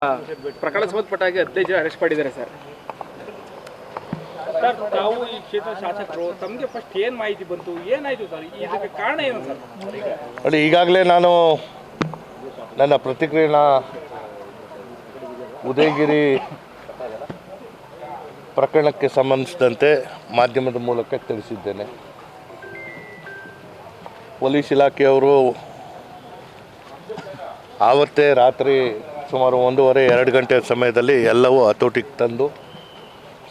ಪ್ರಕರಣ ಸಂಬಂಧಪಟ್ಟಾಗಿ 15 ಜನ ಅರೆಸ್ಟ್ ಮಾಡಿದ್ದಾರೆ ಸರ್. ಸರ್, ತಾವು ಈ ಕ್ಷೇತ್ರ ಶಾಸಕರು, ತಮಗೆ ಫಸ್ಟ್ ಏನು ಮಾಹಿತಿ ಬಂತು, ಏನಾಯಿತು ಸರ್, ಇದಕ್ಕೆ ಕಾರಣ ಏನು ಸರ್? ನೋಡಿ, ಈಗಾಗಲೇ ನಾನು ನನ್ನ ಪ್ರತಿಕ್ರಿಯೆನ ಉದಯಗಿರಿ ಪ್ರಕರಣಕ್ಕೆ ಸಂಬಂಧಿಸಿದಂತೆ ಮಾಧ್ಯಮದ ಮೂಲಕ ತಿಳಿಸಿದ್ದೇನೆ. ಪೊಲೀಸ್ ಇಲಾಖೆಯವರು ಆವತ್ತೇ ರಾತ್ರಿ ಸುಮಾರು 1:30-2 ಗಂಟೆ ಸಮಯದಲ್ಲಿ ಎಲ್ಲವೂ ಹತೋಟಿಗೆ ತಂದು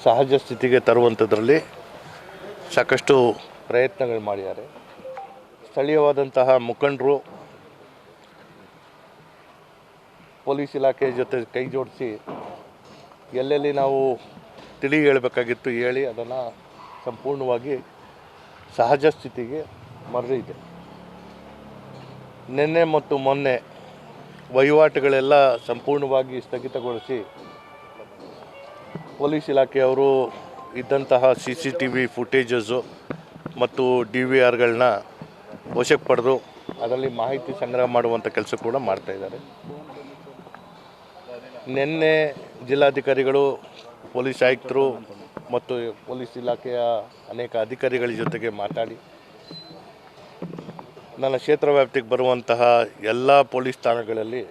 ಸಹಜ ಸ್ಥಿತಿಗೆ ತರುವಂಥದ್ರಲ್ಲಿ ಸಾಕಷ್ಟು ಪ್ರಯತ್ನಗಳು ಮಾಡಿದ್ದಾರೆ. ಸ್ಥಳೀಯವಾದಂತಹ ಮುಖಂಡರು ಪೊಲೀಸ್ ಇಲಾಖೆ ಜೊತೆ ಕೈ ಜೋಡಿಸಿ ಎಲ್ಲೆಲ್ಲಿ ನಾವು ತಿಳಿ ಹೇಳಬೇಕಾಗಿತ್ತು ಹೇಳಿ ಅದನ್ನು ಸಂಪೂರ್ಣವಾಗಿ ಸಹಜ ಸ್ಥಿತಿಗೆ ಮರಳಿದೆ. ನಿನ್ನೆ ಮತ್ತು ಮೊನ್ನೆ ವಹಿವಾಟುಗಳೆಲ್ಲ ಸಂಪೂರ್ಣವಾಗಿ ಸ್ಥಗಿತಗೊಳಿಸಿ ಪೊಲೀಸ್ ಇಲಾಖೆಯವರು ಇದ್ದಂತಹ CCTV ಫುಟೇಜಸ್ಸು ಮತ್ತು DVRಗಳನ್ನ ವಶಕ್ಕೆ ಪಡೆದು ಅದರಲ್ಲಿ ಮಾಹಿತಿ ಸಂಗ್ರಹ ಮಾಡುವಂಥ ಕೆಲಸ ಕೂಡ ಮಾಡ್ತಾಯಿದ್ದಾರೆ. ನಿನ್ನೆ ಜಿಲ್ಲಾಧಿಕಾರಿಗಳು, ಪೊಲೀಸ್ ಆಯುಕ್ತರು ಮತ್ತು ಪೊಲೀಸ್ ಇಲಾಖೆಯ ಅನೇಕ ಅಧಿಕಾರಿಗಳ ಜೊತೆಗೆ ಮಾತಾಡಿ ನನ್ನ ಕ್ಷೇತ್ರ ವ್ಯಾಪ್ತಿಗೆ ಬರುವಂತಹ ಎಲ್ಲ ಪೊಲೀಸ್ ಠಾಣೆಗಳಲ್ಲಿ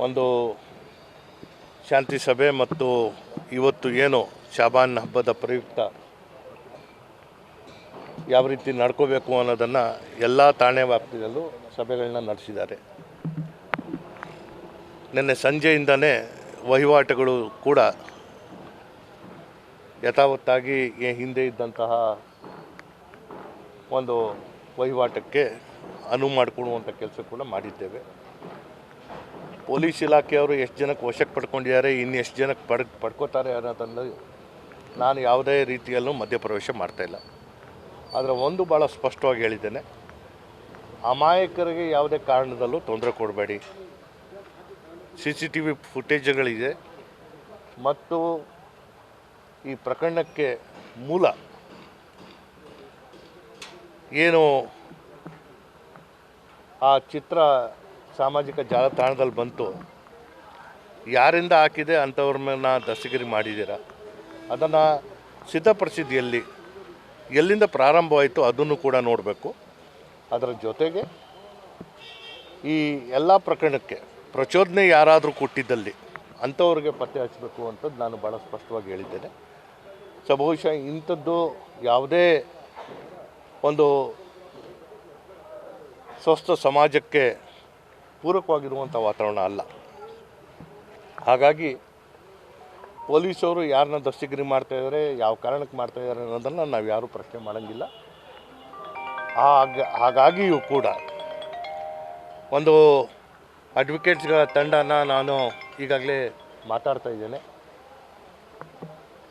ಒಂದು ಶಾಂತಿ ಸಭೆ ಮತ್ತು ಇವತ್ತು ಏನು ಶಾಬಾನ್ ಹಬ್ಬದ ಪ್ರಯುಕ್ತ ಯಾವ ರೀತಿ ನಡ್ಕೋಬೇಕು ಅನ್ನೋದನ್ನು ಎಲ್ಲ ಠಾಣೆ ವ್ಯಾಪ್ತಿಯಲ್ಲೂ ಸಭೆಗಳನ್ನ ನಡೆಸಿದ್ದಾರೆ. ನಿನ್ನೆ ಸಂಜೆಯಿಂದನೇ ವಹಿವಾಟುಗಳು ಕೂಡ ಯಥಾವತ್ತಾಗಿ ಹಿಂದೆ ಇದ್ದಂತಹ ಒಂದು ವಹಿವಾಟಕ್ಕೆ ಅನುವು ಮಾಡಿಕೊಡುವಂಥ ಕೆಲಸ ಕೂಡ ಮಾಡಿದ್ದೇವೆ. ಪೊಲೀಸ್ ಇಲಾಖೆಯವರು ಎಷ್ಟು ಜನಕ್ಕೆ ವಶಕ್ಕೆ ಪಡ್ಕೊಂಡಿದ್ದಾರೆ, ಇನ್ನು ಎಷ್ಟು ಜನಕ್ಕೆ ಪಡ್ಕೋತಾರೆ ಅನ್ನೋದನ್ನು ನಾನು ಯಾವುದೇ ರೀತಿಯಲ್ಲೂ ಮಧ್ಯಪ್ರವೇಶ ಮಾಡ್ತಾಯಿಲ್ಲ. ಆದರೆ ಒಂದು ಭಾಳ ಸ್ಪಷ್ಟವಾಗಿ ಹೇಳಿದ್ದೇನೆ, ಅಮಾಯಕರಿಗೆ ಯಾವುದೇ ಕಾರಣದಲ್ಲೂ ತೊಂದರೆ ಕೊಡಬೇಡಿ. CCTV ಫುಟೇಜ್ಗಳಿದೆ ಮತ್ತು ಈ ಪ್ರಕರಣಕ್ಕೆ ಮೂಲ ಏನು ಆ ಚಿತ್ರ ಸಾಮಾಜಿಕ ಜಾಲತಾಣದಲ್ಲಿ ಬಂತು, ಯಾರಿಂದ ಹಾಕಿದೆ ಅಂಥವ್ರನ್ನ ದಸ್ತಗಿರಿ ಮಾಡಿದ್ದೀರ, ಅದನ್ನು ಸಿದ್ಧಪಡಿಸಿದ್ದು ಎಲ್ಲಿಂದ ಪ್ರಾರಂಭವಾಯಿತು ಅದನ್ನು ಕೂಡ ನೋಡಬೇಕು. ಅದರ ಜೊತೆಗೆ ಈ ಎಲ್ಲ ಪ್ರಕರಣಕ್ಕೆ ಪ್ರಚೋದನೆ ಯಾರಾದರೂ ಕೊಟ್ಟಿದ್ದಲ್ಲಿ ಅಂಥವ್ರಿಗೆ ಪತ್ತೆ ಹಚ್ಚಬೇಕು ಅಂತದ್ದು ನಾನು ಭಾಳ ಸ್ಪಷ್ಟವಾಗಿ ಹೇಳಿದ್ದೇನೆ. ಬಹುಶಃ ಇಂಥದ್ದು ಯಾವುದೇ ಒಂದು ಸ್ವಸ್ಥ ಸಮಾಜಕ್ಕೆ ಪೂರಕವಾಗಿರುವಂಥ ವಾತಾವರಣ ಅಲ್ಲ. ಹಾಗಾಗಿ ಪೊಲೀಸವರು ಯಾರನ್ನ ದಸ್ತಗಿರಿ ಮಾಡ್ತಾಯಿದ್ದಾರೆ, ಯಾವ ಕಾರಣಕ್ಕೆ ಮಾಡ್ತಾಯಿದ್ದಾರೆ ಅನ್ನೋದನ್ನು ನಾವು ಯಾರೂ ಪ್ರಶ್ನೆ ಮಾಡೋಂಗಿಲ್ಲ. ಹಾಗಾಗಿಯೂ ಕೂಡ ಒಂದು ಅಡ್ವೊಕೇಟ್ಸ್ಗಳ ತಂಡನ ನಾನು ಈಗಾಗಲೇ ಮಾತಾಡ್ತಾ ಇದ್ದೇನೆ.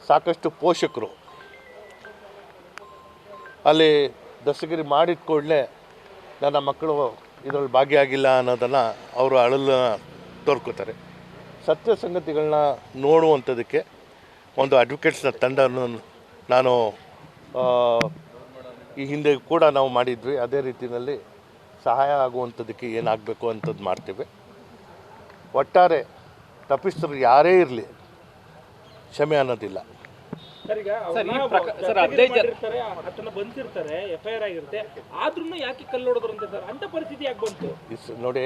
ಸಾಕಷ್ಟು ಪೋಷಕರು ಅಲ್ಲಿ ದಸ್ತಗಿರಿ ಮಾಡಿದ ಕೂಡಲೇ ನನ್ನ ಮಕ್ಕಳು ಇದರಲ್ಲಿ ಭಾಗಿಯಾಗಿಲ್ಲ ಅನ್ನೋದನ್ನು ಅವರು ಅಳಲನ್ನ ತೋರ್ಕೋತಾರೆ. ಸತ್ಯ ಸಂಗತಿಗಳನ್ನ ನೋಡುವಂಥದ್ದಕ್ಕೆ ಒಂದು ಅಡ್ವೊಕೇಟ್ಸ್ನ ತಂಡವನ್ನು ನಾನು ಈ ಹಿಂದೆ ಕೂಡ ನಾವು ಮಾಡಿದ್ವಿ. ಅದೇ ರೀತಿಯಲ್ಲಿ ಸಹಾಯ ಆಗುವಂಥದ್ದಕ್ಕೆ ಏನಾಗಬೇಕು ಅಂಥದ್ದು ಮಾಡ್ತೇವೆ. ಒಟ್ಟಾರೆ ತಪ್ಪಿಸ್ತರು ಯಾರೇ ಇರಲಿ ಕ್ಷಮೆ ಅನ್ನೋದಿಲ್ಲ. ಬಂದಿರ್ತಾರೆ, FIR ಆಗಿರುತ್ತೆ, ಆದ್ರೂ ಯಾಕೆ ಕಲ್ಲೊಡೆದ್ರು ಅಂತ ಸರ್, ಅಂತ ಪರಿಸ್ಥಿತಿ ಯಾಕೆ ಬಂತು? ನೋಡಿ,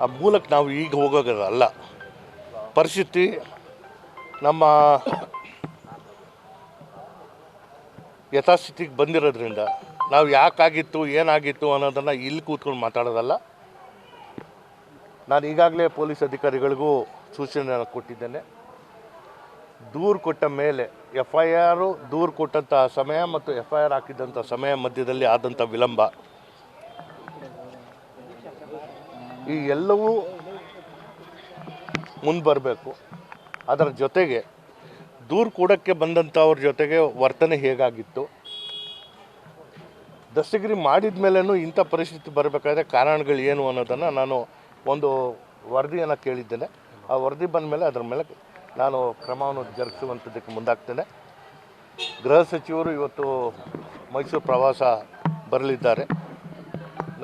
ಆ ಮೂಲಕ್ಕೆ ನಾವು ಈಗ ಹೋಗೋದಲ್ಲ. ಪರಿಸ್ಥಿತಿ ನಮ್ಮ ಯಥಾಸ್ಥಿತಿಗೆ ಬಂದಿರೋದ್ರಿಂದ ನಾವು ಯಾಕಾಗಿತ್ತು ಏನಾಗಿತ್ತು ಅನ್ನೋದನ್ನು ಇಲ್ಲಿ ಕೂತ್ಕೊಂಡು ಮಾತಾಡೋದಲ್ಲ. ನಾನು ಈಗಾಗಲೇ ಪೊಲೀಸ್ ಅಧಿಕಾರಿಗಳಿಗೂ ಸೂಚನೆಯನ್ನು ಕೊಟ್ಟಿದ್ದೇನೆ. ದೂರು ಕೊಟ್ಟ ಮೇಲೆ FIR ದೂರು ಕೊಟ್ಟಂಥ ಸಮಯ ಮತ್ತು FIR ಹಾಕಿದ್ದಂಥ ಸಮಯ ಮಧ್ಯದಲ್ಲಿ ಆದಂಥ ವಿಳಂಬ, ಈ ಎಲ್ಲವೂ ಮುಂದೆ ಬರಬೇಕು. ಅದರ ಜೊತೆಗೆ ದೂರು ಕೊಡೋಕ್ಕೆ ಬಂದಂಥವ್ರ ಜೊತೆಗೆ ವರ್ತನೆ ಹೇಗಾಗಿತ್ತು, ದಸ್ತಗಿರಿ ಮಾಡಿದ ಮೇಲೂ ಇಂಥ ಪರಿಸ್ಥಿತಿ ಬರಬೇಕಾದ್ರೆ ಕಾರಣಗಳು ಏನು ಅನ್ನೋದನ್ನು ನಾನು ಒಂದು ವರದಿಯನ್ನು ಕೇಳಿದ್ದೇನೆ. ಆ ವರದಿ ಬಂದ ಮೇಲೆ ಅದರ ಮೇಲೆ ನಾನು ಕ್ರಮವನ್ನು ಜರುಗಿಸುವಂಥದ್ದಕ್ಕೆ ಮುಂದಾಗ್ತೇನೆ. ಗೃಹ ಸಚಿವರು ಇವತ್ತು ಮೈಸೂರು ಪ್ರವಾಸ ಬರಲಿದ್ದಾರೆ.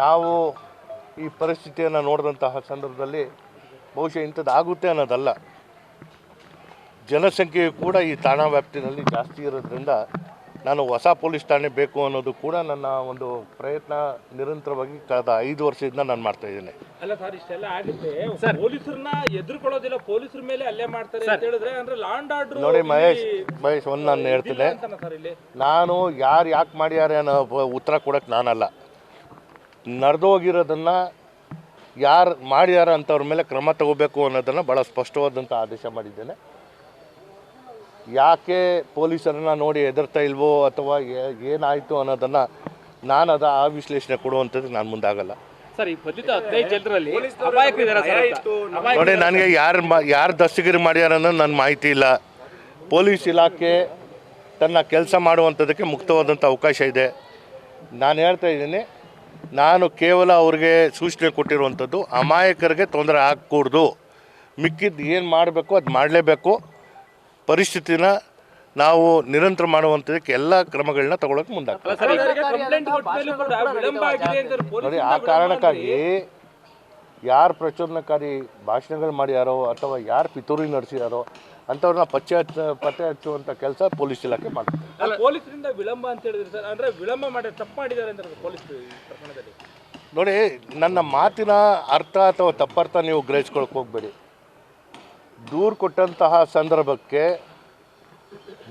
ನಾವು ಈ ಪರಿಸ್ಥಿತಿಯನ್ನು ನೋಡಿದಂತಹ ಸಂದರ್ಭದಲ್ಲಿ ಬಹುಶಃ ಇಂಥದ್ದು ಆಗುತ್ತೆ ಅನ್ನೋದಲ್ಲ. ಜನಸಂಖ್ಯೆ ಕೂಡ ಈ ಠಾಣಾ ವ್ಯಾಪ್ತಿನಲ್ಲಿ ಜಾಸ್ತಿ ಇರೋದ್ರಿಂದ ನಾನು ಹೊಸ ಪೊಲೀಸ್ ಠಾಣೆ ಬೇಕು ಅನ್ನೋದು ಕೂಡ ನನ್ನ ಒಂದು ಪ್ರಯತ್ನ ನಿರಂತರವಾಗಿ ಕಳೆದ 5 ವರ್ಷದಿಂದ ನಾನು ಮಾಡ್ತಾ ಇದ್ದೇನೆ. ಅಲ್ಲ ಸರ್, ಇಷ್ಟೆಲ್ಲ ಆಗುತ್ತೆ, ಪೊಲೀಸರನ್ನ ಎದುರ್ಕೊಳ್ಳೋದಿಲ್ಲ, ಪೊಲೀಸರ ಮೇಲೆ ಹಲ್ಲೆ ಮಾಡ್ತಾರೆ ಅಂತ ಹೇಳಿದ್ರೆ ಅಂದ್ರೆ ಲಾಂಡ್ ಆರ್ಡರ್. ನೋಡಿ ಮಹೇಶ್, ಒಂದು ನಾನು ಹೇಳ್ತೇನೆ, ನಾನು ಯಾಕೆ ಮಾಡ್ಯಾರೆ ಅನ್ನೋ ಉತ್ತರ ಕೊಡೋಕ್ಕೆ ನಾನಲ್ಲ. ನಡೆದೋಗಿರೋದನ್ನು ಯಾರು ಮಾಡ್ಯಾರ ಅಂಥವ್ರ ಮೇಲೆ ಕ್ರಮ ತಗೋಬೇಕು ಅನ್ನೋದನ್ನು ಭಾಳ ಸ್ಪಷ್ಟವಾದಂಥ ಆದೇಶ ಮಾಡಿದ್ದೇನೆ. ಯಾಕೆ ಪೊಲೀಸರನ್ನ ನೋಡಿ ಹೆದರ್ತಾ ಇಲ್ವೋ ಅಥವಾ ಏನಾಯಿತು ಅನ್ನೋದನ್ನು ನಾನು ಆ ವಿಶ್ಲೇಷಣೆ ಕೊಡುವಂಥದ್ದು ನಾನು ಮುಂದಾಗಲ್ಲ. ಸರ್, ಈ ಬಂಧಿತ 15 ಜನರಲ್ಲಿ ಅಮಾಯಕರಿದ್ದಾರೆ ಸರ್. ನೋಡಿ, ನನಗೆ ಯಾರು ದಸ್ತಗಿರಿ ಮಾಡ್ಯಾರ ಅನ್ನೋದು ನನ್ನ ಮಾಹಿತಿ ಇಲ್ಲ. ಪೊಲೀಸ್ ಇಲಾಖೆ ತನ್ನ ಕೆಲಸ ಮಾಡುವಂಥದ್ದಕ್ಕೆ ಮುಕ್ತವಾದಂಥ ಅವಕಾಶ ಇದೆ. ನಾನು ಹೇಳ್ತಾ ಇದ್ದೀನಿ, ನಾನು ಕೇವಲ ಅವ್ರಿಗೆ ಸೂಚನೆ ಕೊಟ್ಟಿರುವಂಥದ್ದು ಅಮಾಯಕರಿಗೆ ತೊಂದರೆ ಆಗಕೂಡ್ದು, ಮಿಕ್ಕಿದ್ದು ಏನು ಮಾಡಬೇಕು ಅದು ಮಾಡಲೇಬೇಕು. ಪರಿಸ್ಥಿತಿನ ನಾವು ನಿರಂತರ ಮಾಡುವಂಥದ್ದಕ್ಕೆ ಎಲ್ಲ ಕ್ರಮಗಳನ್ನ ತಗೊಳ್ಳೋಕೆ ಮುಂದಾಗ್ತದೆ. ನೋಡಿ, ಆ ಕಾರಣಕ್ಕಾಗಿ ಯಾರು ಪ್ರಚೋದನಕಾರಿ ಭಾಷಣಗಳು ಮಾಡ್ಯಾರೋ ಅಥವಾ ಯಾರು ಪಿತೂರಿ ನಡೆಸಿದಾರೋ ಅಂಥವ್ರನ್ನ ಪತ್ತೆ ಹಚ್ಚುವಂಥ ಕೆಲಸ ಪೊಲೀಸ್ ಇಲಾಖೆ ಮಾಡ್ತಾರೆ. ಪೊಲೀಸರಿಂದ ವಿಳಂಬ ಅಂತ ಹೇಳಿದ್ರೆ ಸರ್, ಅಂದರೆ ವಿಳಂಬ ಮಾಡಿ ತಪ್ಪು ಮಾಡಿದ್ದಾರೆ ಅಂತ ಪೊಲೀಸ್ ಪ್ರಕರಣದಲ್ಲಿ. ನೋಡಿ, ನನ್ನ ಮಾತಿನ ಅರ್ಥ ಅಥವಾ ತಪ್ಪರ್ಥ ನೀವು ಗ್ರಹಿಸ್ಕೊಳಕ್ಕೆ ಹೋಗಬೇಡಿ. ದೂರು ಕೊಟ್ಟಂತಹ ಸಂದರ್ಭಕ್ಕೆ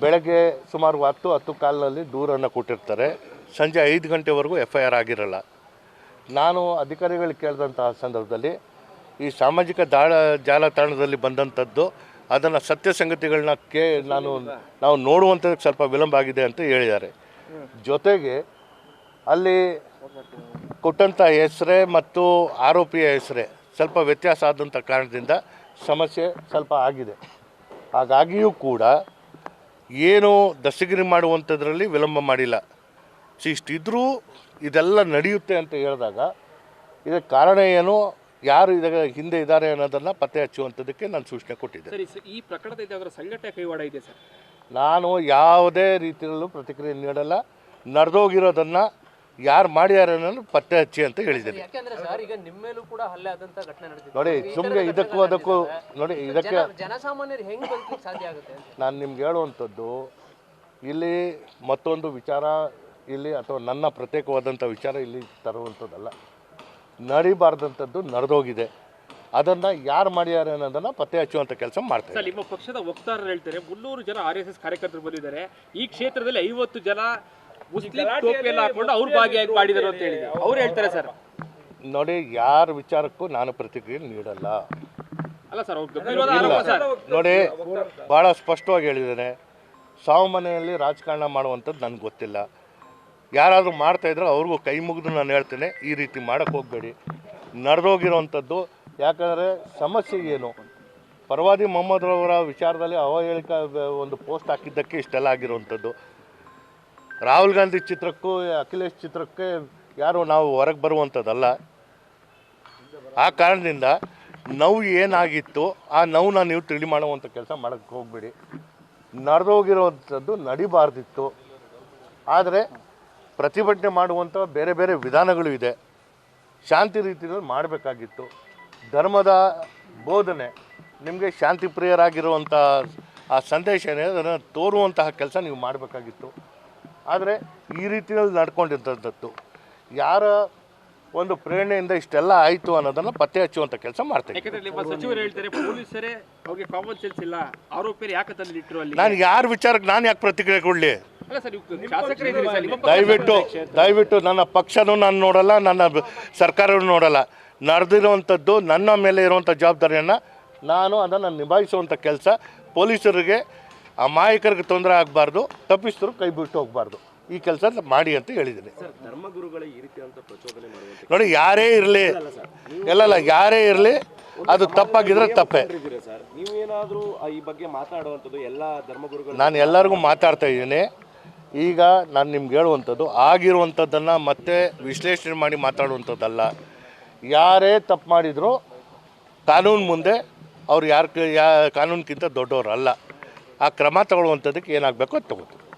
ಬೆಳಗ್ಗೆ ಸುಮಾರು 10 ಕಾಲಿನಲ್ಲಿ ದೂರನ್ನು ಕೊಟ್ಟಿರ್ತಾರೆ. ಸಂಜೆ 5 ಗಂಟೆವರೆಗೂ FIR ಆಗಿರಲ್ಲ. ನಾನು ಅಧಿಕಾರಿಗಳಿಗೆ ಕೇಳಿದಂತಹ ಸಂದರ್ಭದಲ್ಲಿ ಈ ಸಾಮಾಜಿಕ ಜಾಲತಾಣದಲ್ಲಿ ಬಂದಂಥದ್ದು ಅದನ್ನು ಸತ್ಯ ಸಂಗತಿಗಳನ್ನ ನಾವು ನೋಡುವಂಥದ್ದಕ್ಕೆ ಸ್ವಲ್ಪ ವಿಳಂಬ ಆಗಿದೆ ಅಂತ ಹೇಳಿದ್ದಾರೆ. ಜೊತೆಗೆ ಅಲ್ಲಿ ಕೊಟ್ಟಂಥ ಹೆಸರೇ ಮತ್ತು ಆರೋಪಿಯ ಹೆಸರೇ ಸ್ವಲ್ಪ ವ್ಯತ್ಯಾಸ ಆದಂಥ ಕಾರಣದಿಂದ ಸಮಸ್ಯೆ ಸ್ವಲ್ಪ ಆಗಿದೆ. ಹಾಗಾಗಿಯೂ ಕೂಡ ಏನು ದಸ್ತಗಿರಿ ಮಾಡುವಂಥದ್ರಲ್ಲಿ ವಿಳಂಬ ಮಾಡಿಲ್ಲ. ಇಷ್ಟಿದ್ರೂ ಇದೆಲ್ಲ ನಡೆಯುತ್ತೆ ಅಂತ ಹೇಳಿದಾಗ ಇದಕ್ಕೆ ಕಾರಣ ಏನು, ಯಾರು ಇದರ ಹಿಂದೆ ಇದ್ದಾರೆ ಅನ್ನೋದನ್ನು ಪತ್ತೆ ಹಚ್ಚುವಂಥದ್ದಕ್ಕೆ ನಾನು ಸೂಚನೆ ಕೊಟ್ಟಿದ್ದೆ. ಸರಿ, ಈ ಪ್ರಕರಣದ ಸಂಘಟನೆ ಕೈವಾಡ ಇದೆ ಸರ್. ನಾನು ಯಾವುದೇ ರೀತಿಯಲ್ಲೂ ಪ್ರತಿಕ್ರಿಯೆ ನೀಡಲ್ಲ. ನಡೆದೋಗಿರೋದನ್ನು ಯಾರು ಮಾಡ್ಯಾರ ಅನ್ನೋದು ಪತ್ತೆ ಹಚ್ಚಿ ಅಂತ ಹೇಳಿದ್ದೀನಿ. ನೋಡಿ, ಸುಮ್ಮನೆ ಇದಕ್ಕೂ ಅದಕ್ಕೂ ನೋಡಿ, ಇದಕ್ಕೆ ಜನಸಾಮಾನ್ಯರು ಹೆಂಗೆ ಬದುಕಲಿಕ್ಕೆ ಸಾಧ್ಯ ಆಗುತ್ತೆ? ನಾನು ನಿಮ್ಗೆ ಹೇಳುವಂಥದ್ದು ಇಲ್ಲಿ ಮತ್ತೊಂದು ವಿಚಾರ ಇಲ್ಲಿ ಅಥವಾ ನನ್ನ ಪ್ರತ್ಯೇಕವಾದಂಥ ವಿಚಾರ ಇಲ್ಲಿ ತರುವಂಥದ್ದಲ್ಲ. ನಡಿಬಾರ್ದಂಥದ್ದು ನಡೆದೋಗಿದೆ. ಅದನ್ನು ಯಾರು ಮಾಡ್ಯಾರ ಅನ್ನೋದನ್ನು ಪತ್ತೆ ಹಚ್ಚುವಂಥ ಕೆಲಸ ಮಾಡ್ತಾರೆ. ಸರ್, ನಿಮ್ಮ ಪಕ್ಷದ ವಕ್ತಾರರು ಹೇಳ್ತಾರೆ 300 ಜನ RSS ಕಾರ್ಯಕರ್ತರು ಬಂದಿದ್ದಾರೆ, ಈ ಕ್ಷೇತ್ರದಲ್ಲಿ 50 ಜನ ಮುಸ್ಲಿಂ ಟೋಪಿಯೆಲ್ಲ ಹಾಕೊಂಡು ಅವ್ರು ಭಾಗಿಯಾಗಿ ಮಾಡಿದ್ದಾರೆ ಅಂತ ಹೇಳಿದ್ರು. ಅವ್ರು ಹೇಳ್ತಾರೆ ಸರ್. ನೋಡಿ, ಯಾರ ವಿಚಾರಕ್ಕೂ ನಾನು ಪ್ರತಿಕ್ರಿಯೆ ನೀಡಲ್ಲ. ಅಲ್ಲ ಸರ್, ಅವ್ರು ಗಂಭೀರವಾದ ಆರೋಪ ಸರ್. ನೋಡಿ, ಭಾಳ ಸ್ಪಷ್ಟವಾಗಿ ಹೇಳಿದ್ದೇನೆ, ಸಾವು ಮನೆಯಲ್ಲಿ ರಾಜಕಾರಣ ಮಾಡುವಂಥದ್ದು ನನಗೆ ಗೊತ್ತಿಲ್ಲ. ಯಾರಾದರೂ ಮಾಡ್ತಾಯಿದ್ರೆ ಅವ್ರಿಗೂ ಕೈ ಮುಗಿದು ನಾನು ಹೇಳ್ತೇನೆ, ಈ ರೀತಿ ಮಾಡೋಕ್ಕೆ ಹೋಗಬೇಡಿ. ನಡೆದೋಗಿರೋವಂಥದ್ದು, ಯಾಕಂದರೆ ಸಮಸ್ಯೆ ಏನು, ಪರವಾದಿ ಮೊಹಮ್ಮದ್ರವರ ವಿಚಾರದಲ್ಲಿ ಅವಹೇಳಿಕೆ ಒಂದು ಪೋಸ್ಟ್ ಹಾಕಿದ್ದಕ್ಕೆ ಇಷ್ಟೆಲ್ಲ ಆಗಿರುವಂಥದ್ದು. ರಾಹುಲ್ ಗಾಂಧಿ ಚಿತ್ರಕ್ಕೂ ಅಖಿಲೇಶ್ ಚಿತ್ರಕ್ಕೆ ನಾವು ಹೊರಗೆ ಬರುವಂಥದ್ದಲ್ಲ. ಆ ಕಾರಣದಿಂದ ನೋವು ಏನಾಗಿತ್ತು ಆ ನೋವನ್ನ ನೀವು ತಿಳಿ ಮಾಡುವಂಥ ಕೆಲಸ ಮಾಡೋಕ್ಕೆ ಹೋಗಬೇಡಿ. ನಡೆದೋಗಿರುವಂಥದ್ದು ನಡಿಬಾರ್ದಿತ್ತು. ಆದರೆ ಪ್ರತಿಭಟನೆ ಮಾಡುವಂಥ ಬೇರೆ ಬೇರೆ ವಿಧಾನಗಳು ಇದೆ. ಶಾಂತಿ ರೀತಿಯಲ್ಲಿ ಮಾಡಬೇಕಾಗಿತ್ತು. ಧರ್ಮದ ಬೋಧನೆ ನಿಮಗೆ ಶಾಂತಿ ಪ್ರಿಯರಾಗಿರುವಂಥ ಆ ಸಂದೇಶ ಏನಿದೆ ಅದನ್ನು ತೋರುವಂತಹ ಕೆಲಸ ನೀವು ಮಾಡಬೇಕಾಗಿತ್ತು. ಆದರೆ ಈ ರೀತಿಯಲ್ಲಿ ನಡ್ಕೊಂಡಿದ್ದಂಥದ್ದು ಯಾರ ಒಂದು ಪ್ರೇರಣೆಯಿಂದ ಇಷ್ಟೆಲ್ಲ ಆಯಿತು ಅನ್ನೋದನ್ನು ಪತ್ತೆ ಹಚ್ಚುವಂಥ ಕೆಲಸ ಮಾಡ್ತೇನೆ. ಯಾಕಂದ್ರೆ ನಿಮ್ಮ ಸಚಿವರು ಹೇಳ್ತಾರೆ ಪೊಲೀಸರೇ ಅವ್ರಿಗೆ ಕಾಮನ್ ಸೆನ್ಸ್ ಇಲ್ಲ, ಆರೋಪಿಯರು ಯಾಕೆ ತಂದು ಇಟ್ಟರು ಅಲ್ಲಿ. ನಾನು ಯಾರ ವಿಚಾರಕ್ಕೆ ನಾನು ಯಾಕೆ ಪ್ರತಿಕ್ರಿಯೆ ಕೊಡಲಿ? ಅಲ್ಲ ಸರ್, ಶಾಸಕರಿದ್ದೀರಿ ಸರ್, ನಿಮ್ಮ ಪಕ್ಷ ದಯವಿಟ್ಟು ನನ್ನ ಪಕ್ಷನೂ ನಾನು ನೋಡಲ್ಲ, ನನ್ನ ಸರ್ಕಾರವೂ ನೋಡಲ್ಲ. ನಡೆದಿರುವಂಥದ್ದು ನನ್ನ ಮೇಲೆ ಇರುವಂಥ ಜವಾಬ್ದಾರಿಯನ್ನು ನಾನು ಅದನ್ನು ನಿಭಾಯಿಸುವಂಥ ಕೆಲಸ. ಪೊಲೀಸರಿಗೆ ಅಮಾಯಕರಿಗೆ ತೊಂದರೆ ಆಗಬಾರ್ದು, ತಪ್ಪಿಸಿದ್ರು ಕೈ ಬಿಟ್ಟು ಹೋಗಬಾರ್ದು. ಈ ಕೆಲಸ ಮಾಡಿ ಅಂತ ಹೇಳಿದ್ದೀನಿ. ಧರ್ಮಗುರುಗಳ ಈ ರೀತಿ ಅಂತ ಪ್ರಚೋದನೆ ಮಾಡುವಂತ ನೋಡಿ, ಯಾರೇ ಇರಲಿ ಎಲ್ಲ ಯಾರೇ ಇರಲಿ ಅದು ತಪ್ಪಾಗಿದ್ರೆ ತಪ್ಪೇ. ಸರ್, ನೀವೇನಾದರೂ ಈ ಬಗ್ಗೆ ಮಾತಾಡುವಂಥದ್ದು ಎಲ್ಲ ಧರ್ಮಗುರುಗಳು? ನಾನು ಎಲ್ಲರಿಗೂ ಮಾತಾಡ್ತಾ ಇದ್ದೀನಿ. ಈಗ ನಾನು ನಿಮ್ಗೆ ಹೇಳುವಂಥದ್ದು ಆಗಿರುವಂಥದ್ದನ್ನು ಮತ್ತೆ ವಿಶ್ಲೇಷಣೆ ಮಾಡಿ ಮಾತಾಡುವಂಥದ್ದಲ್ಲ. ಯಾರೇ ತಪ್ಪು ಮಾಡಿದರೂ ಕಾನೂನು ಮುಂದೆ ಅವ್ರು ಕಾನೂನಿಗಿಂತ ದೊಡ್ಡವರಲ್ಲ. ಆ ಕ್ರಮ ತಗೊಳ್ಳುವಂಥದ್ದಕ್ಕೆ ಏನಾಗಬೇಕು ಅದು ತಗೋತೀವಿ.